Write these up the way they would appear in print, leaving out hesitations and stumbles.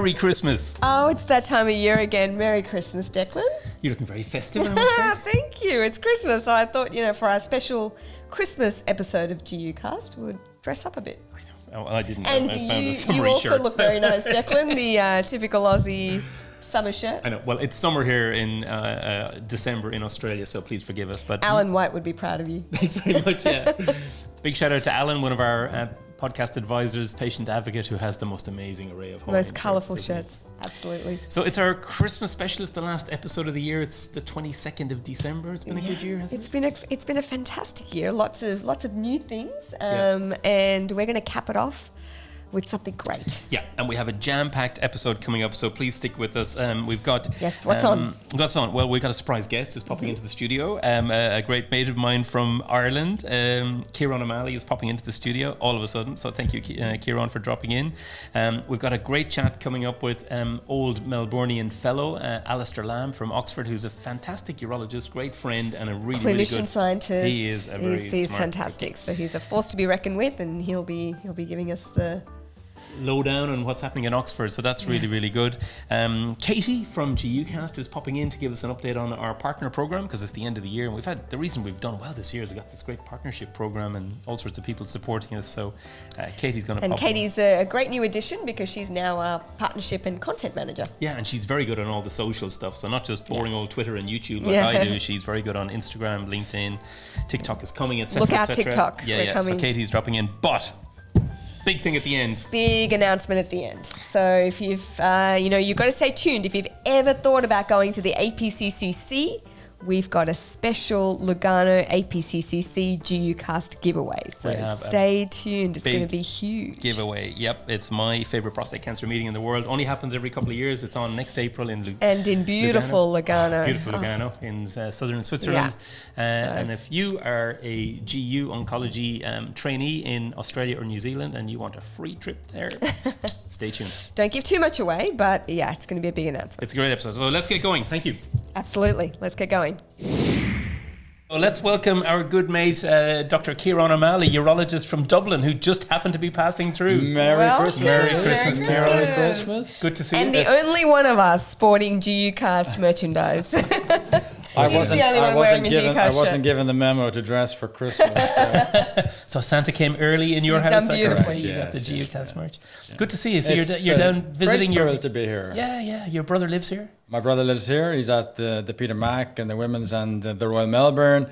Merry Christmas. Oh, it's that time of year again. Merry Christmas, Declan. You're looking very festive, I must say. Thank you. It's Christmas. So I thought, for our special Christmas episode of GU Cast, we would dress up a bit. I didn't know. And I found a you summery also shirt. look very nice, Declan. The typical Aussie summer shirt. I know. Well, it's summer here in December in Australia, so please forgive us. But Alan White would be proud of you. Thanks very much. Yeah. Big shout out to Alan, one of our podcast advisors, patient advocate, who has the most amazing array of most colourful shirts. Absolutely. So it's our Christmas special. It's the last episode of the year. It's the 22nd of December. It's been a good year, hasn't it? It's been a fantastic year. Lots of new things, and we're going to cap it off with something great. Yeah, and we have a jam-packed episode coming up, so please stick with us. We've got... Yes, what's on? What's on? Well, we've got a surprise guest who's popping into the studio. A great mate of mine from Ireland, Kiran O'Malley, is popping into the studio all of a sudden, so thank you, Kiran, for dropping in. We've got a great chat coming up with old Melbourneian fellow, Alastair Lamb from Oxford, who's a fantastic urologist, great friend, and a really clinician good... scientist. He is a very He's fantastic, so he's a force to be reckoned with, and he'll be giving us the... lowdown on what's happening in Oxford, so that's really, really good. Katie from GUcast is popping in to give us an update on our partner program, because it's the end of the year, and the reason we've done well this year is we've got this great partnership program and all sorts of people supporting us, so Katie's going to pop in. And Katie's a great new addition because she's now our partnership and content manager. Yeah, and she's very good on all the social stuff, so not just boring old Twitter and YouTube like I do. She's very good on Instagram, LinkedIn, TikTok is coming, etc. Look out, TikTok. Yeah, so Katie's dropping in, but big thing at the end. Big announcement at the end. So if you've, you've got to stay tuned. If you've ever thought about going to the APCCC, we've got a special Lugano APCCC GUcast giveaway. So stay tuned. It's going to be huge. Giveaway. Yep. It's my favourite prostate cancer meeting in the world. Only happens every couple of years. It's on next April in Lugano. And in beautiful Lugano. Beautiful Lugano in southern Switzerland. And if you are a GU oncology trainee in Australia or New Zealand and you want a free trip there, stay tuned. Don't give too much away, but it's going to be a big announcement. It's a great episode. So let's get going. Thank you. Absolutely. Let's get going. Well, let's welcome our good mate, Dr. Kiran O'Malley, urologist from Dublin, who just happened to be passing through. Merry Christmas, Kiran. Merry Christmas. Good to see you. And the only one of us sporting GUcast merchandise. I wasn't given the memo to dress for Christmas. So Santa came early in your house. Done beautifully. You got the GUcast merch. Yeah. Good to see you. So you're down visiting your... to be here. Yeah. Your brother lives here? My brother lives here. He's at the Peter Mac and the Women's and the Royal Melbourne.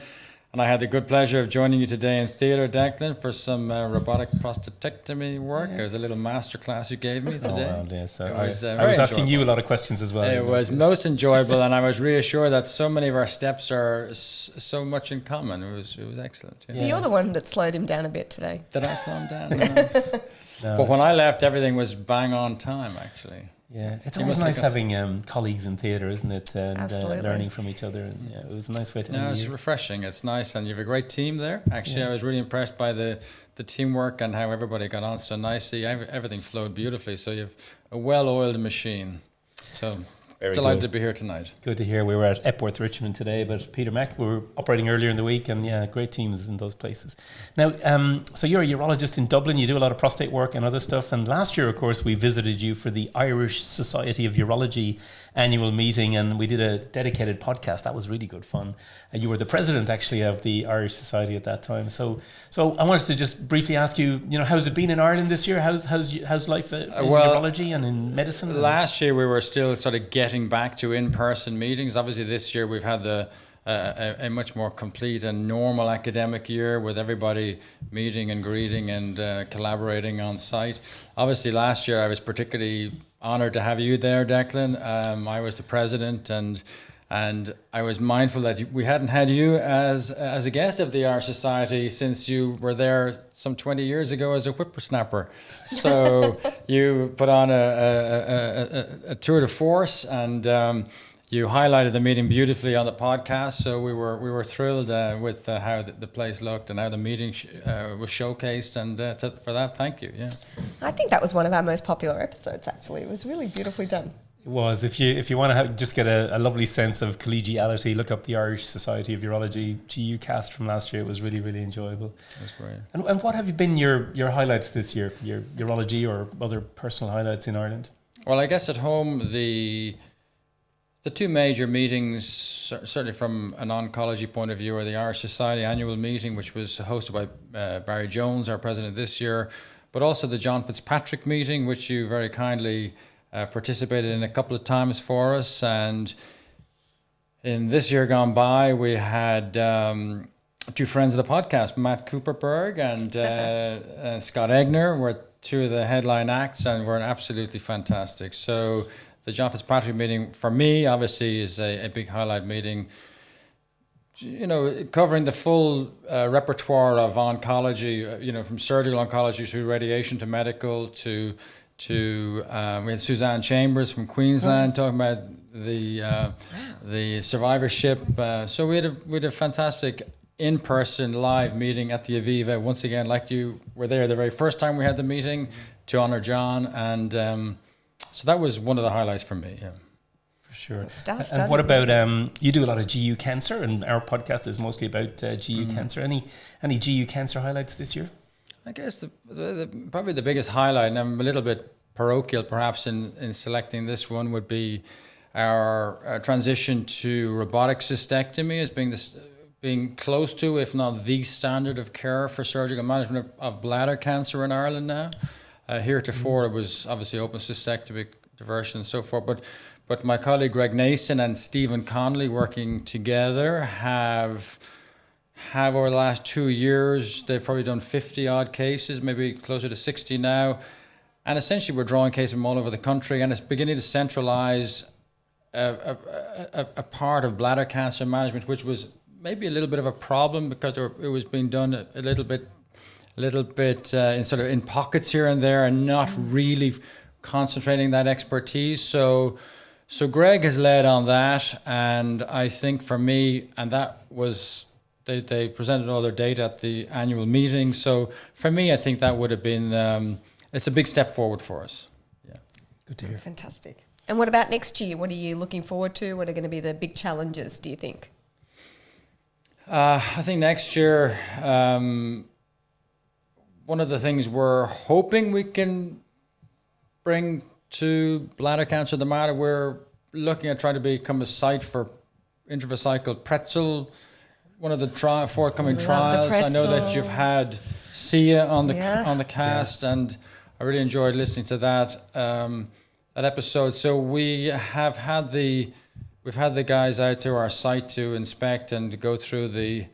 And I had the good pleasure of joining you today in theatre, Declan, for some robotic prostatectomy work. It was a little masterclass you gave me today. So I was asking you a lot of questions as well. It was most enjoyable, and I was reassured that so many of our steps are so much in common. It was excellent. So you're the one that slowed him down a bit today. Did I slow him down? No. But when I left, everything was bang on time, actually. Yeah, it's always nice having colleagues in theatre, isn't it? And learning from each other. And it was a nice way to end the year. It's refreshing. It's nice, and you have a great team there. Actually, I was really impressed by the teamwork and how everybody got on so nicely. Everything flowed beautifully. So you have a well-oiled machine. So delighted to be here tonight. Good to hear. We were at Epworth, Richmond today, but Peter Mac, we were operating earlier in the week, and great teams in those places. Now, so you're a urologist in Dublin. You do a lot of prostate work and other stuff. And last year, of course, we visited you for the Irish Society of Urology annual meeting, and we did a dedicated podcast. That was really good fun. You were the president, actually, of the Irish Society at that time. So I wanted to just briefly ask you, how's it been in Ireland this year? How's life in urology and in medicine? Last year we were still sort of getting back to in-person meetings. Obviously, this year we've had a much more complete and normal academic year with everybody meeting and greeting and collaborating on site. Obviously, last year I was particularly honoured to have you there, Declan. I was the president, and I was mindful that we hadn't had you as a guest of the Irish Society since you were there some 20 years ago as a whippersnapper. So you put on a tour de force, and you highlighted the meeting beautifully on the podcast. So we were thrilled with how the place looked and how the meeting was showcased. And for that, thank you. Yeah, I think that was one of our most popular episodes. Actually, it was really beautifully done. It was. If you want to just get a lovely sense of collegiality, look up the Irish Society of Urology GUcast from last year. It was really, really enjoyable. That's great. And what have been your highlights this year? Your urology or other personal highlights in Ireland? Well, I guess at home, the two major meetings, certainly from an oncology point of view, are the Irish Society annual meeting, which was hosted by Barry Jones, our president this year, but also the John Fitzpatrick meeting, which you very kindly participated in a couple of times for us. And in this year gone by, we had two friends of the podcast, Matt Cooperberg and Scott Egner, were two of the headline acts, and were absolutely fantastic. So the John Fitzpatrick meeting, for me, obviously, is a big highlight meeting. You know, covering the full repertoire of oncology, you know, from surgical oncology to radiation to medical to we had Suzanne Chambers from Queensland talking about the survivorship. So we had a fantastic in-person live meeting at the Aviva. Once again, like you were there the very first time we had the meeting to honour John, and so that was one of the highlights for me. Yeah. For sure. And what about you do a lot of GU cancer, and our podcast is mostly about GU cancer. Any GU cancer highlights this year? I guess probably the biggest highlight, and I'm a little bit parochial perhaps in selecting this one, would be our transition to robotic cystectomy as being close to, if not the standard of care for surgical management of bladder cancer in Ireland now. Heretofore, it was obviously open cystectomy, diversion and so forth, but my colleague Greg Nason and Stephen Connolly working together have over the last 2 years, they've probably done 50 odd cases, maybe closer to 60 now. And essentially we're drawing cases from all over the country, and it's beginning to centralize a part of bladder cancer management, which was maybe a little bit of a problem because it was being done a little bit in sort of in pockets here and there, and not really concentrating that expertise. So Greg has led on that, and I think for me, and that was they presented all their data at the annual meeting. So for me, I think that would have been it's a big step forward for us. Yeah, good to hear. Fantastic. And what about next year? What are you looking forward to? What are going to be the big challenges, do you think? I think next year, one of the things we're hoping we can bring to bladder cancer, the matter, we're looking at trying to become a site for intravesical pretzel. One of the forthcoming trials. I know that you've had Sia on the cast, and I really enjoyed listening to that episode. So we've had the guys out to our site to inspect and go through the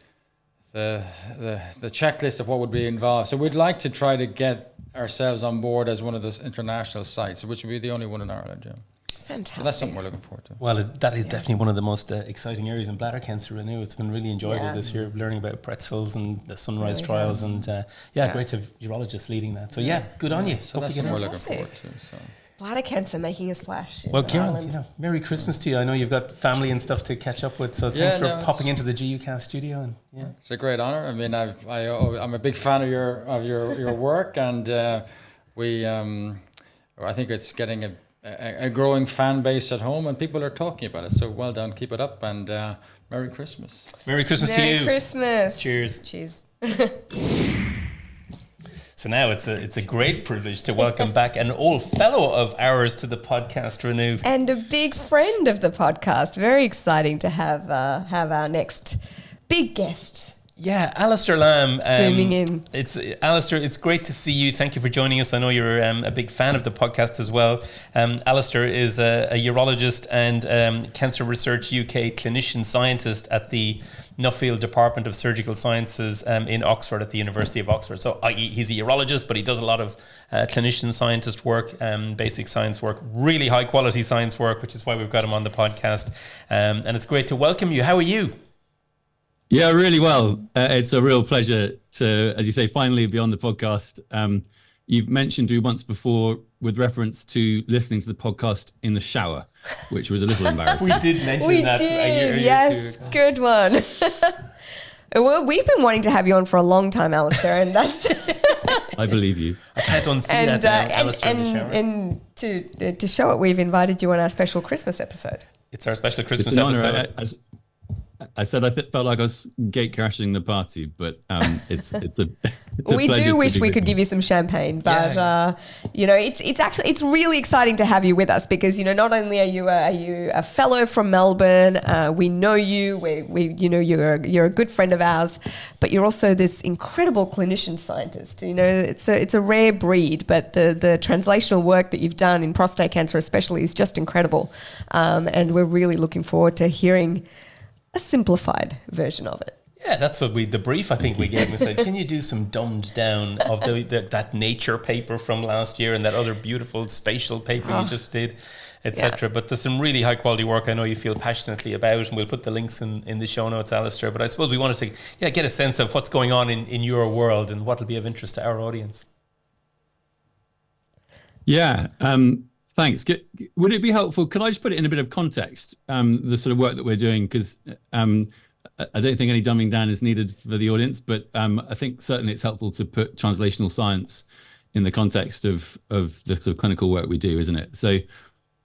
checklist of what would be involved. So we'd like to try to get ourselves on board as one of those international sites, which would be the only one in Ireland. Yeah. Fantastic. So that's something we're looking forward to. Well, that is definitely one of the most exciting areas in bladder cancer, Renu. It's been really enjoyable this year, learning about pretzels and the Sunrise trials, and great to have urologists leading that. So good on you. So that's what we're looking forward to. So. Bladder cancer making a splash. Well, Kiran, Merry Christmas to you. I know you've got family and stuff to catch up with, so thanks for popping into the GUcast studio. And it's a great honor. I mean, I'm a big fan of your work, and I think it's getting a growing fan base at home, and people are talking about it. So well done, keep it up, and Merry Christmas. Merry Christmas to you. Merry Christmas. Cheers. Cheers. So now it's a great privilege to welcome back an old fellow of ours to the podcast, Renu. And a big friend of the podcast. Very exciting to have our next big guest. Yeah, Alistair Lamb. Zooming in. Alistair, it's great to see you. Thank you for joining us. I know you're a big fan of the podcast as well. Alistair is a urologist and Cancer Research UK clinician scientist at the Nuffield Department of Surgical Sciences in Oxford at the University of Oxford. So he's a urologist, but he does a lot of clinician scientist work, basic science work, really high quality science work, which is why we've got him on the podcast. And it's great to welcome you. How are you? Yeah, really well. It's a real pleasure to, as you say, finally be on the podcast. You've mentioned me once before with reference to listening to the podcast in the shower, which was a little embarrassing. We did mention that a year yes, or 2 ago. Good one. Well, we've been wanting to have you on for a long time, Alistair, and that's... I believe you. I've had on see that now, Alistair in the shower. And to show it, we've invited you on our special Christmas episode. It's our special Christmas it's an episode. Honor, I said felt like I was gate crashing the party, but it's a we do wish we could give you some champagne, but it's really exciting to have you with us because not only are you a fellow from Melbourne, we know you, you're a good friend of ours, but you're also this incredible clinician scientist. It's a rare breed, but the translational work that you've done in prostate cancer especially is just incredible, and we're really looking forward to hearing a simplified version of it. Yeah, that's what the brief I think we gave him. We said, can you do some dumbed down of that Nature paper from last year and that other beautiful spatial paper you just did, etc. But there's some really high quality work I know you feel passionately about, and we'll put the links in the show notes, Alistair. But I suppose we wanted to get a sense of what's going on in your world and what will be of interest to our audience. Yeah, thanks. Would it be helpful? Could I just put it in a bit of context, the sort of work that we're doing? Because I don't think any dumbing down is needed for the audience, but I think certainly it's helpful to put translational science in the context of the sort of clinical work we do, isn't it? So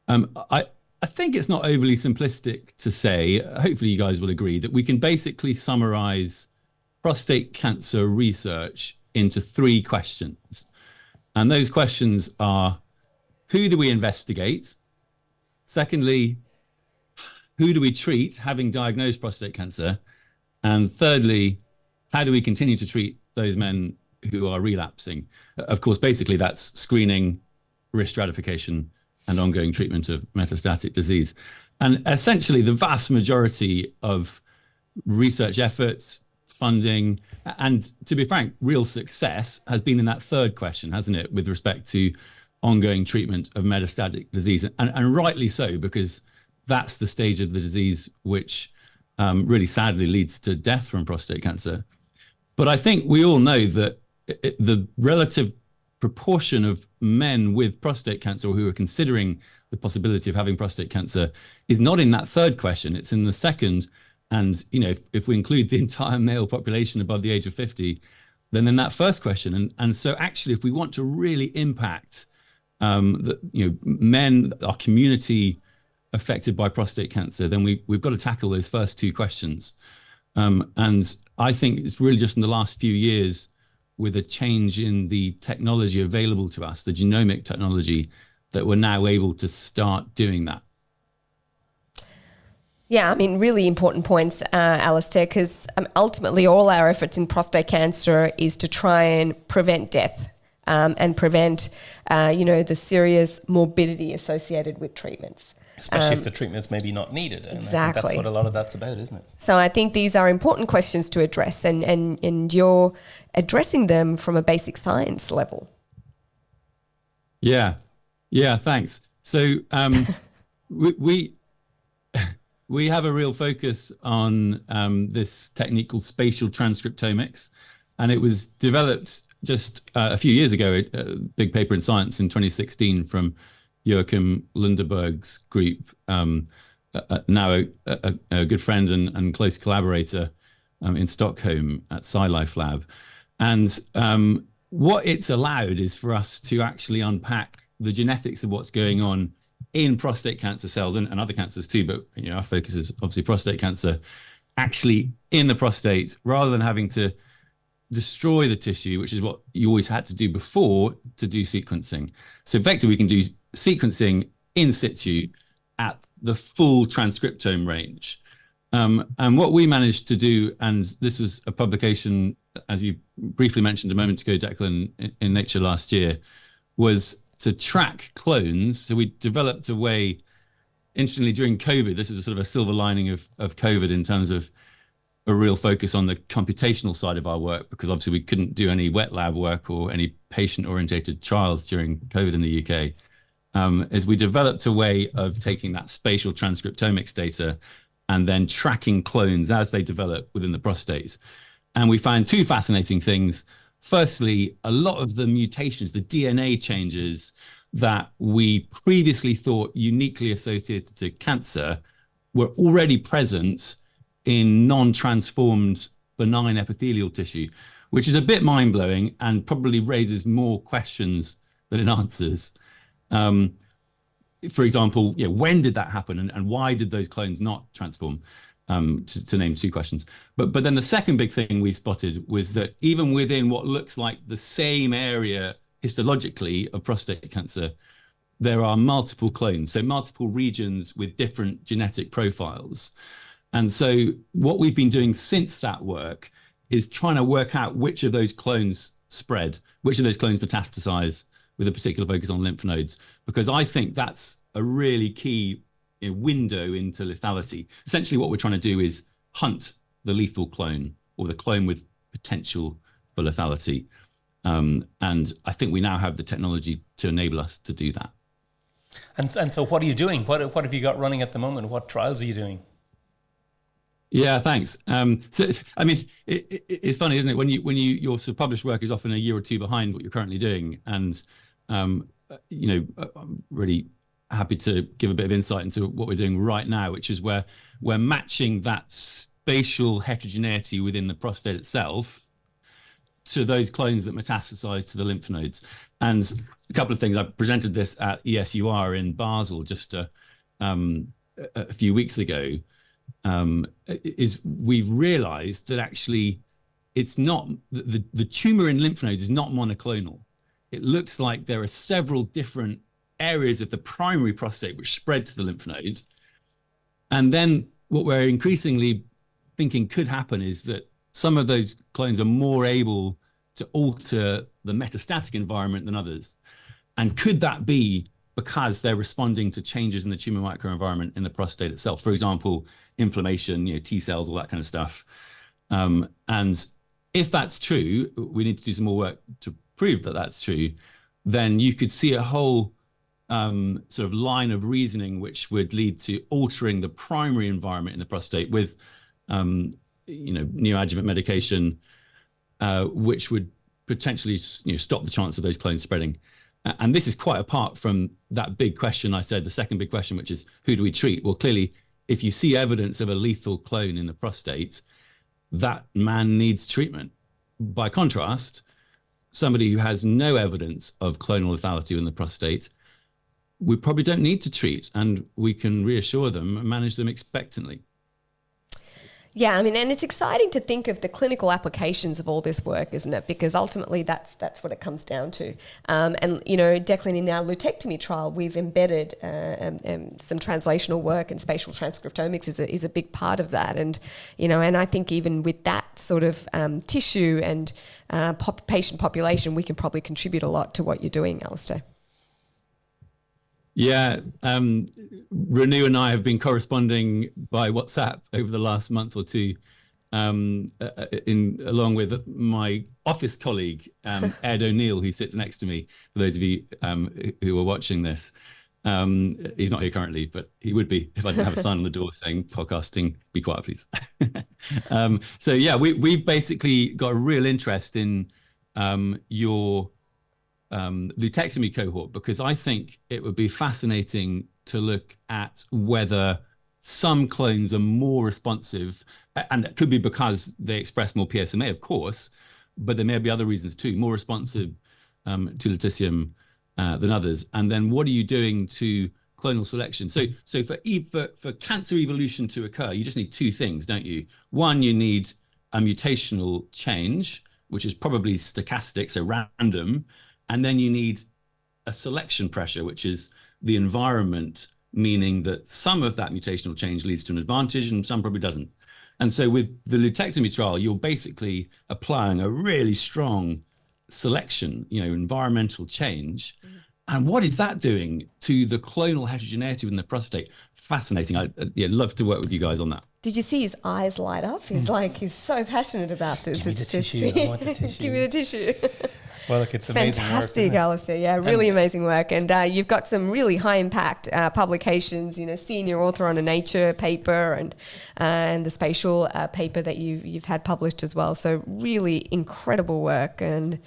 I think it's not overly simplistic to say, hopefully you guys will agree, that we can basically summarize prostate cancer research into 3 questions. And those questions are, who do we investigate? Secondly, who do we treat having diagnosed prostate cancer? And thirdly, how do we continue to treat those men who are relapsing? Of course, basically that's screening, risk stratification, and ongoing treatment of metastatic disease. And essentially the vast majority of research efforts, funding, and to be frank, real success has been in that third question, hasn't it, with respect to ongoing treatment of metastatic disease, and rightly so, because that's the stage of the disease which really sadly leads to death from prostate cancer. But I think we all know that the relative proportion of men with prostate cancer or who are considering the possibility of having prostate cancer is not in that third question, it's in the second. And if we include the entire male population above the age of 50, then in that first question. And so actually, if we want to really impact men, our community affected by prostate cancer, then we've got to tackle those first 2 questions. And I think it's really just in the last few years, with a change in the technology available to us, the genomic technology, that we're now able to start doing that. Yeah, I mean, really important points, Alistair, because ultimately all our efforts in prostate cancer is to try and prevent death and prevent, the serious morbidity associated with treatments. Especially if the treatment's maybe not needed. And exactly. I think that's what a lot of that's about, isn't it? So I think these are important questions to address, and you're addressing them from a basic science level. Yeah, thanks. So we have a real focus on this technique called spatial transcriptomics, and it was developed just a few years ago, a big paper in Science in 2016 from Joachim Lundeberg's group, now a good friend and close collaborator in Stockholm at SciLife Lab. And what it's allowed is for us to actually unpack the genetics of what's going on in prostate cancer cells and other cancers too, but our focus is obviously prostate cancer, actually in the prostate, rather than having to destroy the tissue, which is what you always had to do before to do sequencing. So effectively, we can do sequencing in situ at the full transcriptome range. And what we managed to do, and this was a publication, as you briefly mentioned a moment ago, Declan, in Nature last year, was to track clones. So we developed a way, interestingly, during COVID, this is a sort of a silver lining of COVID in terms of a real focus on the computational side of our work, because obviously we couldn't do any wet lab work or any patient-orientated trials during COVID in the UK, is we developed a way of taking that spatial transcriptomics data and then tracking clones as they develop within the prostate. And we found 2 fascinating things. Firstly, a lot of the mutations, the DNA changes that we previously thought uniquely associated to cancer were already present in non-transformed benign epithelial tissue, which is a bit mind-blowing and probably raises more questions than it answers. For example, when did that happen and why did those clones not transform? to name two questions. But then the second big thing we spotted was that even within what looks like the same area histologically of prostate cancer, there are multiple clones, so multiple regions with different genetic profiles. And so what we've been doing since that work is trying to work out which of those clones spread, which of those clones metastasize with a particular focus on lymph nodes, because I think that's a really key window into lethality. Essentially what we're trying to do is hunt the lethal clone, or the clone with potential for lethality. And I think we now have the technology to enable us to do that. And so what are you doing? What have you got running at the moment? What trials are you doing? Yeah, thanks. So, I mean, it's funny, isn't it? When your sort of published work is often a year or two behind what you're currently doing. And, I'm really happy to give a bit of insight into what we're doing right now, which is where we're matching that spatial heterogeneity within the prostate itself to those clones that metastasize to the lymph nodes. And a couple of things, I presented this at ESUR in Basel just a few weeks ago, is we've realized that actually it's not, the tumor in lymph nodes is not monoclonal. It looks like there are several different areas of the primary prostate which spread to the lymph nodes. And then what we're increasingly thinking could happen is that some of those clones are more able to alter the metastatic environment than others. And could that be because they're responding to changes in the tumor microenvironment in the prostate itself? For example, inflammation, T cells, all that kind of stuff. And if that's true, we need to do some more work to prove that that's true. Then you could see a whole sort of line of reasoning which would lead to altering the primary environment in the prostate with neoadjuvant medication, which would potentially stop the chance of those clones spreading. And this is quite apart from that big question I said, the second big question, which is who do we treat? Well, clearly, if you see evidence of a lethal clone in the prostate, that man needs treatment. By contrast, somebody who has no evidence of clonal lethality in the prostate, we probably don't need to treat, and we can reassure them and manage them expectantly. Yeah, I mean, and it's exciting to think of the clinical applications of all this work, isn't it? Because ultimately that's what it comes down to. And, Declan, in our lutectomy trial, we've embedded some translational work, and spatial transcriptomics is a big part of that. And, and I think even with that sort of tissue and patient population, we can probably contribute a lot to what you're doing, Alistair. Yeah, Renu and I have been corresponding by WhatsApp over the last month or two, along with my office colleague, Ed O'Neill, who sits next to me, for those of you who are watching this. He's not here currently, but he would be if I didn't have a sign on the door saying, podcasting, be quiet, please. So yeah, we've basically got a real interest in your lutectomy cohort, because I think it would be fascinating to look at whether some clones are more responsive, and it could be because they express more PSMA, of course, but there may be other reasons too, more responsive to lutetium than others. And then what are you doing to clonal selection? So for cancer evolution to occur, you just need two things, don't you? One, you need a mutational change, which is probably stochastic, so random. And then you need a selection pressure, which is the environment, meaning that some of that mutational change leads to an advantage and some probably doesn't. And so with the lutectomy trial, you're basically applying a really strong selection, environmental change. And what is that doing to the clonal heterogeneity within the prostate? Fascinating. I'd love to work with you guys on that. Did you see his eyes light up? He's so passionate about this. Give me the tissue. I want the tissue. Give me the tissue. Well, look, it's amazing Fantastic, work, Alistair. Yeah, really amazing work. And you've got some really high impact publications, senior author on a Nature paper and the spatial paper that you've had published as well. So really incredible work. And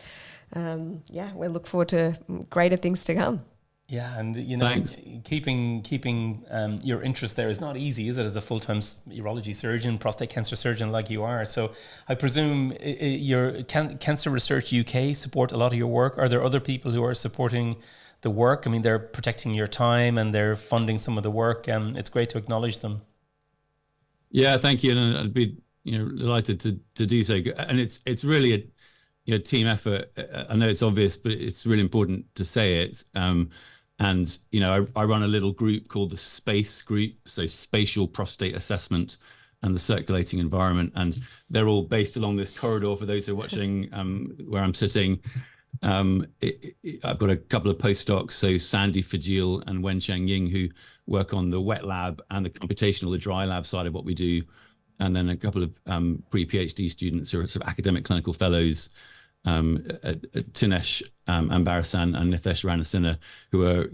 we look forward to greater things to come. Yeah, and Thanks. keeping your interest there is not easy, is it? As a full-time urology surgeon, prostate cancer surgeon like you are. So I presume your Cancer Research UK support a lot of your work. Are there other people who are supporting the work? I mean, they're protecting your time and they're funding some of the work. It's great to acknowledge them. Yeah, thank you, and I'd be delighted to do so. And it's really a team effort. I know it's obvious, but it's really important to say it. And I run a little group called the SPACE group, so spatial prostate assessment and the circulating environment, and they're all based along this corridor. For those who are watching, where I'm sitting, I've got a couple of postdocs, so Sandy Fajil and Wen Ying, who work on the wet lab and the computational, the dry lab side of what we do, and then a couple of pre-PhD students who are sort of academic clinical fellows, Tinesh Ambarasan and Nitesh Ranasinha, who are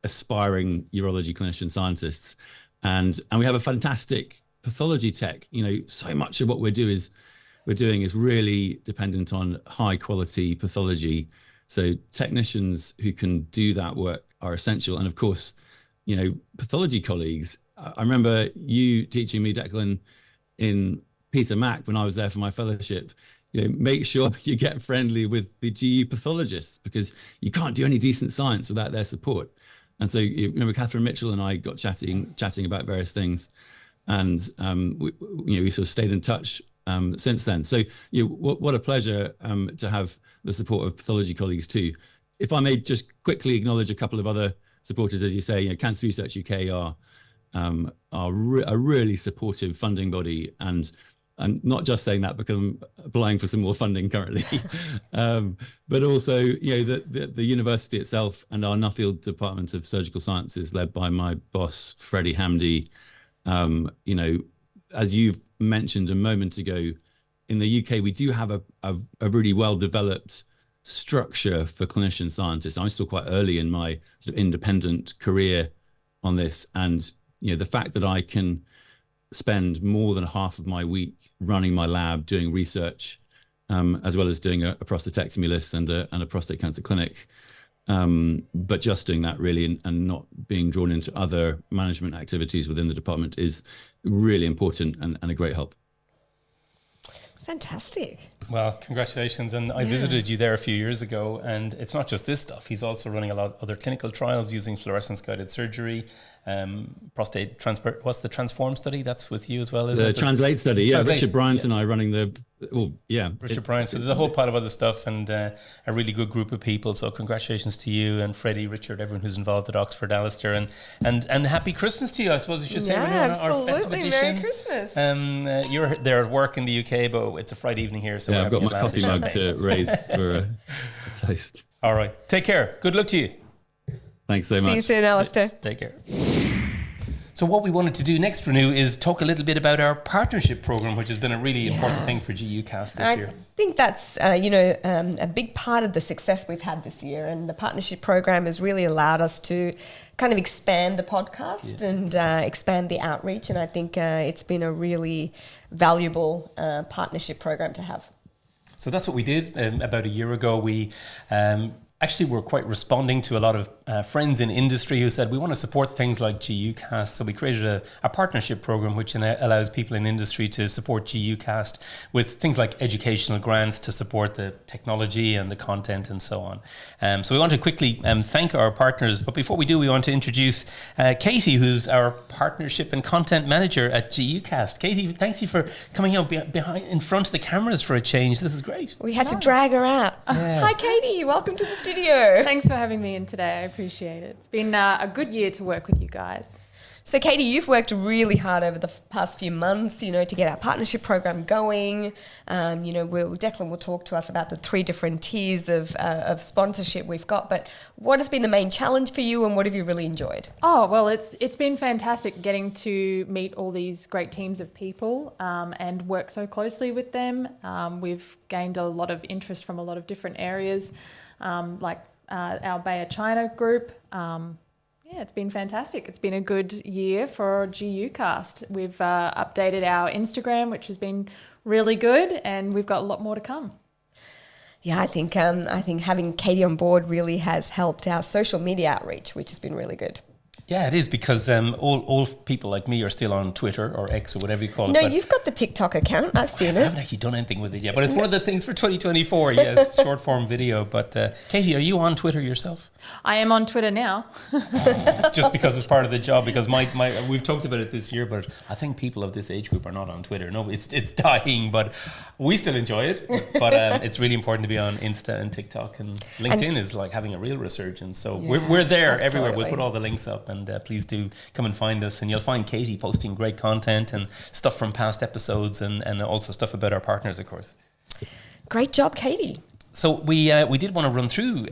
aspiring urology clinician scientists, and we have a fantastic pathology tech. So much of what we're doing is really dependent on high quality pathology. So technicians who can do that work are essential, and of course, pathology colleagues. I remember you teaching me, Declan, in Peter Mac when I was there for my fellowship. Make sure you get friendly with the GU pathologists, because you can't do any decent science without their support. And so remember, Catherine Mitchell and I got chatting about various things, and we sort of stayed in touch since then. So what a pleasure to have the support of pathology colleagues too. If I may just quickly acknowledge a couple of other supporters, as you say, Cancer Research UK are a really supportive funding body, and I'm not just saying that because I'm applying for some more funding currently, but also the university itself and our Nuffield Department of Surgical Sciences, led by my boss Freddie Hamdi. As you've mentioned a moment ago, in the UK we do have a really well developed structure for clinician scientists. I'm still quite early in my sort of independent career on this, and the fact that I can spend more than half of my week running my lab doing research, as well as doing a prostatectomy list and a prostate cancer clinic, but just doing that really and not being drawn into other management activities within the department is really important and a great help. Fantastic. Well, congratulations. And I visited you there a few years ago, and it's not just this stuff. He's also running a lot of other clinical trials using fluorescence guided surgery, prostate transport. What's the Transform study? That's with you as well, isn't it? The Translate study. Yeah. Translate, Richard Bryant and I running Richard Bryant. So there's a whole pile of other stuff, and a really good group of people. So congratulations to you and Freddie, Richard, everyone who's involved at Oxford, Alistair, and happy Christmas to you, I suppose we should say. Absolutely. Our festive edition. Merry Christmas. You're there at work in the UK, but it's a Friday evening here. So I've got my coffee mug to raise for a toast. All right. Take care. Good luck to you. Thanks so much. See you soon, Alistair. Take care. So what we wanted to do next, Renu, is talk a little bit about our partnership program, which has been a really important thing for GUcast this year. I think that's, a big part of the success we've had this year. And the partnership program has really allowed us to kind of expand the podcast and expand the outreach. And I think it's been a really valuable partnership program to have. So that's what we did about a year ago. We actually were quite responding to a lot of friends in industry who said we want to support things like GUcast. So we created a partnership program which allows people in industry to support GUcast with things like educational grants to support the technology and the content and so on. So we want to quickly thank our partners. But before we do, we want to introduce Katie, who's our partnership and content manager at GUcast. Katie, thanks you for coming out behind in front of the cameras for a change. This is great. We had to drag her out. Yeah. Hi, Katie. Welcome to the studio. Thanks for having me in today. I appreciate it. It's been a good year to work with you guys. So, Katie, you've worked really hard over the past few months, to get our partnership program going. Declan will talk to us about the 3 different tiers of sponsorship we've got. But what has been the main challenge for you, and what have you really enjoyed? Oh, well, it's been fantastic getting to meet all these great teams of people and work so closely with them. We've gained a lot of interest from a lot of different areas, like our Bayer China group. It's been fantastic. It's been a good year for GUcast. We've updated our Instagram, which has been really good, and we've got a lot more to come. Yeah, I think having Katie on board really has helped our social media outreach, which has been really good. Yeah, it is, because all people like me are still on Twitter or X or whatever you call it. No, you've got the TikTok account. I've seen it. I haven't actually done anything with it yet, but it's one of the things for 2024. Yes, short form video. But Katie, are you on Twitter yourself? I am on Twitter now. Just because it's part of the job, because we've talked about it this year, but I think people of this age group are not on Twitter. No, it's dying, but we still enjoy it. But it's really important to be on Insta and TikTok, and LinkedIn is like having a real resurgence. So we're there everywhere. We'll put all the links up, and please do come and find us. And you'll find Katie posting great content and stuff from past episodes, and also stuff about our partners, of course. Great job, Katie. So we did want to run through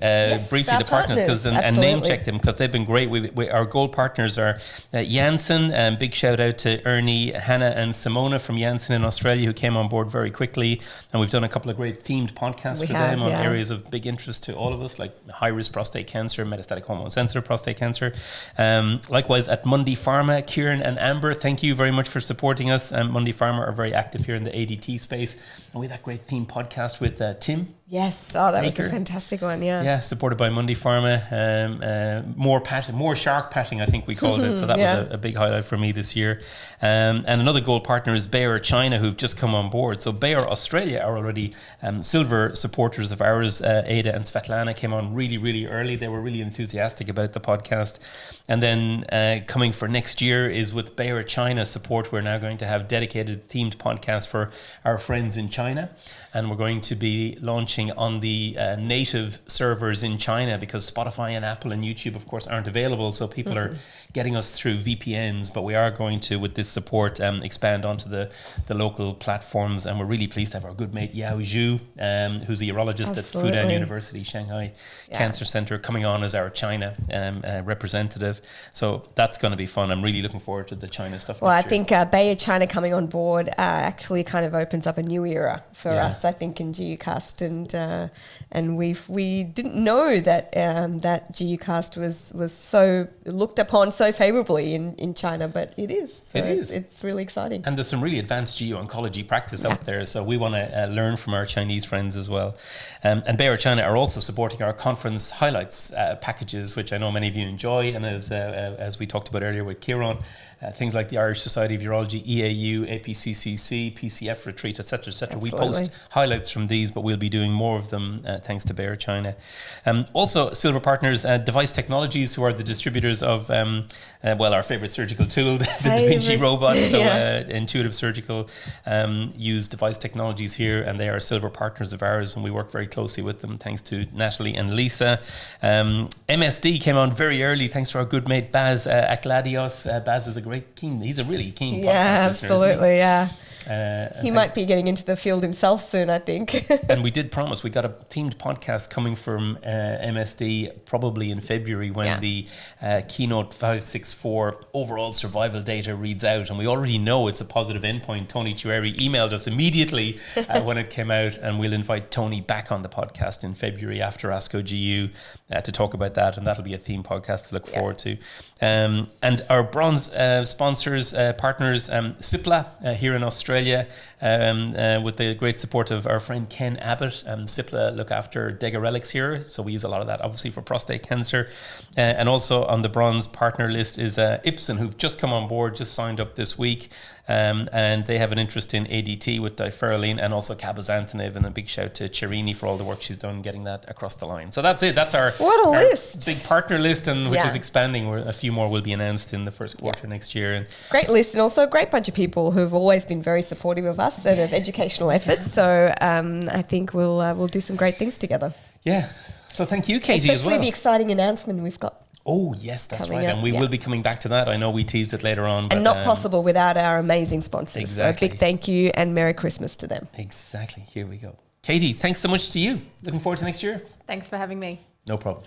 briefly the partners and name check them, because they've been great. Our gold partners are Janssen. Big shout out to Ernie, Hannah and Simona from Janssen in Australia, who came on board very quickly. And we've done a couple of great themed podcasts for them on areas of big interest to all of us, like high-risk prostate cancer, metastatic hormone-sensitive prostate cancer. Likewise at Mundy Pharma, Kiran and Amber, thank you very much for supporting us. Mundy Pharma are very active here in the ADT space. And we had that great themed podcast with Tim. Yes, that was a fantastic one, yeah, supported by Mundy Pharma. More shark patting, I think we called it. So that was a big highlight for me this year. And another gold partner is Bayer China, who've just come on board. So Bayer Australia are already silver supporters of ours. Ada and Svetlana came on really, really early. They were really enthusiastic about the podcast. And then coming for next year is with Bayer China support. We're now going to have dedicated themed podcasts for our friends in China. And we're going to be launching on the native servers in China, because Spotify and Apple and YouTube, of course, aren't available. So people are getting us through VPNs, but we are going to, with this support, expand onto the local platforms. And we're really pleased to have our good mate Yao Zhu, who's a urologist at Fudan University, Shanghai Cancer Center, coming on as our China representative. So that's going to be fun. I'm really looking forward to the China stuff. Well, I think Bayer China coming on board actually kind of opens up a new era for us, I think, in GUcast, and we didn't know that that GUcast was so looked upon so favorably in China, but it is. So it's really exciting. And there's some really advanced GU-oncology practice out there, so we want to learn from our Chinese friends as well. And Bayer China are also supporting our conference highlights packages, which I know many of you enjoy, and as we talked about earlier with Kiron, things like the Irish Society of Urology, EAU, APCCC, PCF retreat, etc., etc. We post highlights from these, but we'll be doing more of them thanks to Bayer China. Also, silver partners, Device Technologies, who are the distributors of our favorite surgical tool, the Da Vinci robot. So Intuitive Surgical use Device Technologies here, and they are silver partners of ours, and we work very closely with them, thanks to Natalie and Lisa. MSD came on very early, thanks to our good mate Baz Akladios. Baz is he's a really keen podcast listener, absolutely, he might be getting into the field himself soon, I think. And we did promise, we got a themed podcast coming from MSD probably in February, when the Keynote 564 overall survival data reads out, and we already know it's a positive endpoint. Tony Chieri emailed us immediately when it came out, and we'll invite Tony back on the podcast in February after ASCO GU to talk about that, and that'll be a theme podcast to look forward to. And our bronze sponsors, partners, Cipla here in Australia, with the great support of our friend Ken Abbott. Cipla look after Degarelix here, so we use a lot of that obviously for prostate cancer. And also on the bronze partner list is Ipsen, who've just come on board, just signed up this week. And they have an interest in ADT with diferoline and also cabozantinib, and a big shout to Cherini for all the work she's done getting that across the line. So that's it. That's our list. Big partner list, and which is expanding. A few more will be announced in the first quarter next year. And great list, and also a great bunch of people who've always been very supportive of us and of educational efforts. So I think we'll do some great things together. Yeah. So thank you, Katie, as well. Especially the exciting announcement we've got. Oh, yes, that's right. And we will be coming back to that. I know we teased it later on. And not possible without our amazing sponsors. Exactly. So a big thank you and Merry Christmas to them. Exactly. Here we go. Katie, thanks so much to you. Looking forward to next year. Thanks for having me. No problem.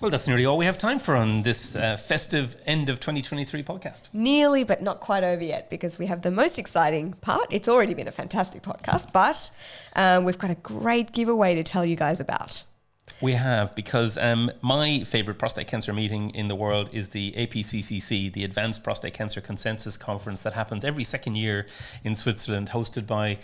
Well, that's nearly all we have time for on this festive end of 2023 podcast. Nearly, but not quite over yet, because we have the most exciting part. It's already been a fantastic podcast, but we've got a great giveaway to tell you guys about. We have, because my favourite prostate cancer meeting in the world is the APCCC, the Advanced Prostate Cancer Consensus Conference that happens every second year in Switzerland, hosted by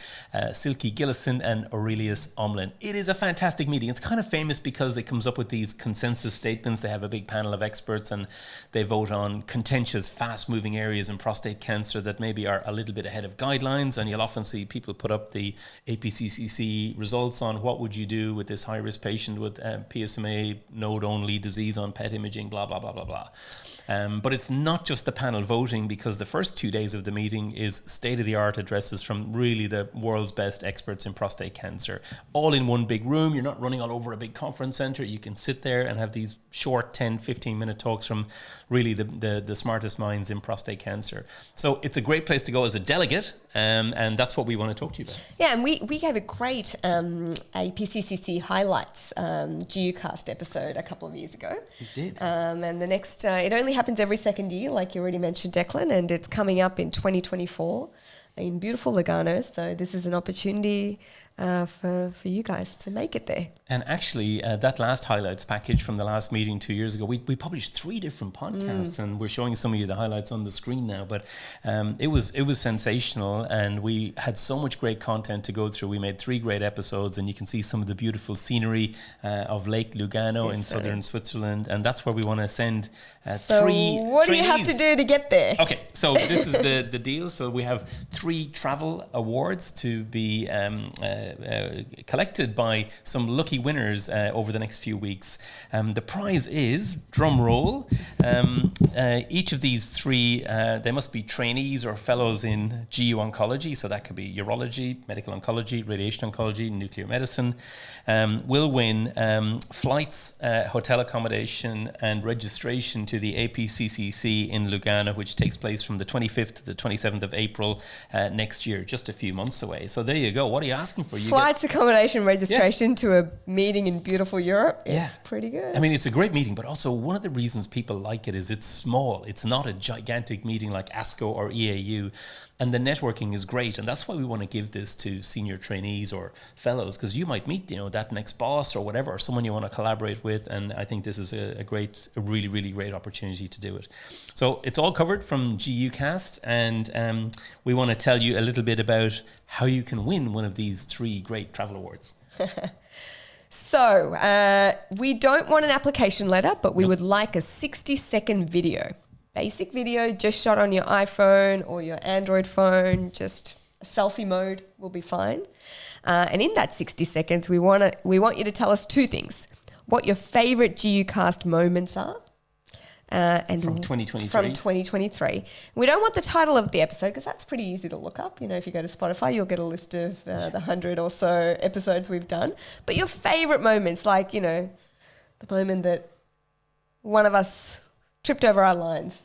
Silke Gillison and Aurelius Omlin. It is a fantastic meeting. It's kind of famous because it comes up with these consensus statements. They have a big panel of experts and they vote on contentious, fast-moving areas in prostate cancer that maybe are a little bit ahead of guidelines, and you'll often see people put up the APCCC results on what would you do with this high-risk patient with PSMA node-only disease on PET imaging, blah, blah, blah, blah, blah. But it's not just the panel voting, because the first 2 days of the meeting is state-of-the-art addresses from really the world's best experts in prostate cancer, all in one big room. You're not running all over a big conference center. You can sit there and have these short 10, 15-minute talks from really the smartest minds in prostate cancer. So it's a great place to go as a delegate, and that's what we want to talk to you about. Yeah, and we gave a great APCCC highlights GUcast episode a couple of years ago. We did. And the next, it only happens every second year, like you already mentioned, Declan, and it's coming up in 2024 in beautiful Lugano. So this is an opportunity for you guys to make it there. And actually, that last highlights package from the last meeting 2 years ago, we published 3 different podcasts, and we're showing some of you the highlights on the screen now. But it was sensational, and we had so much great content to go through. We made 3 great episodes, and you can see some of the beautiful scenery of Lake Lugano in southern Switzerland, and that's where we want to send so 3 what do you trainees. have to do to get there? Okay, so this is the deal. So we have 3 travel awards to be collected by some lucky winners over the next few weeks. The prize is, drum roll, each of these 3, they must be trainees or fellows in GU oncology, so that could be urology, medical oncology, radiation oncology, nuclear medicine, will win flights, hotel accommodation and registration to the APCCC in Lugano, which takes place from the 25th to the 27th of April next year, just a few months away. So there you go. What are you asking for? Flights, accommodation, registration to a meeting in beautiful Europe. It's pretty good. I mean, it's a great meeting, but also one of the reasons people like it is it's small. It's not a gigantic meeting like ASCO or EAU. And the networking is great. And that's why we want to give this to senior trainees or fellows, because you might meet, that next boss or whatever, or someone you want to collaborate with. And I think this is a really, really great opportunity to do it. So it's all covered from GUcast. And we want to tell you a little bit about how you can win one of these 3 great travel awards. So we don't want an application letter, but we would like a 60-second video. Basic video, just shot on your iPhone or your Android phone, just a selfie mode will be fine. And in that 60 seconds, we want you to tell us 2 things. What your favourite GUcast moments are. And from 2023. From 2023. We don't want the title of the episode, because that's pretty easy to look up. If you go to Spotify, you'll get a list of the 100 or so episodes we've done. But your favourite moments, like, the moment that one of us tripped over our lines.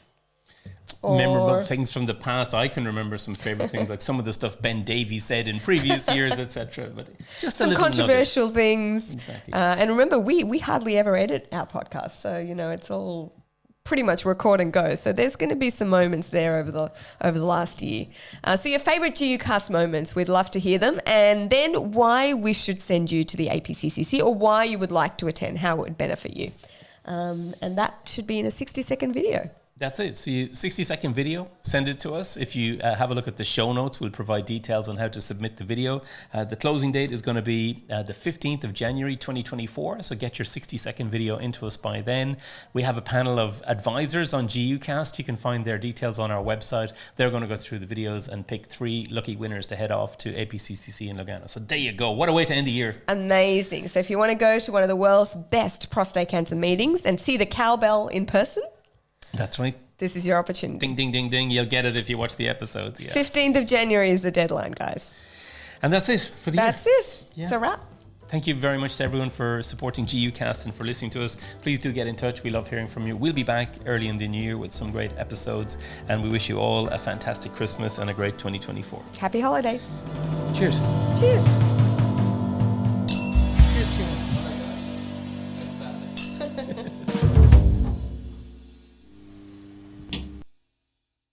Memorable things from the past. I can remember some favourite things, like some of the stuff Ben Davies said in previous years, etc. But just some controversial things. Exactly. And remember, we hardly ever edit our podcast, so it's all pretty much record and go. So there's going to be some moments there over the last year. So your favourite GUcast moments, we'd love to hear them, and then why we should send you to the APCCC, or why you would like to attend, how it would benefit you. And that should be in a 60-second video. That's it. So 60-second video, send it to us. If you have a look at the show notes, we'll provide details on how to submit the video. The closing date is going to be the 15th of January 2024. So get your 60-second video into us by then. We have a panel of advisors on GUcast. You can find their details on our website. They're going to go through the videos and pick 3 lucky winners to head off to APCCC in Lugano. So there you go. What a way to end the year. Amazing. So if you want to go to one of the world's best prostate cancer meetings and see the cowbell in person, that's right. This is your opportunity. Ding, ding, ding, ding. You'll get it if you watch the episodes. Yeah. 15th of January is the deadline, guys. And that's it for the year. That's it. Yeah. It's a wrap. Thank you very much to everyone for supporting GUcast and for listening to us. Please do get in touch. We love hearing from you. We'll be back early in the new year with some great episodes. And we wish you all a fantastic Christmas and a great 2024. Happy holidays. Cheers. Cheers. Cheers, Kiran.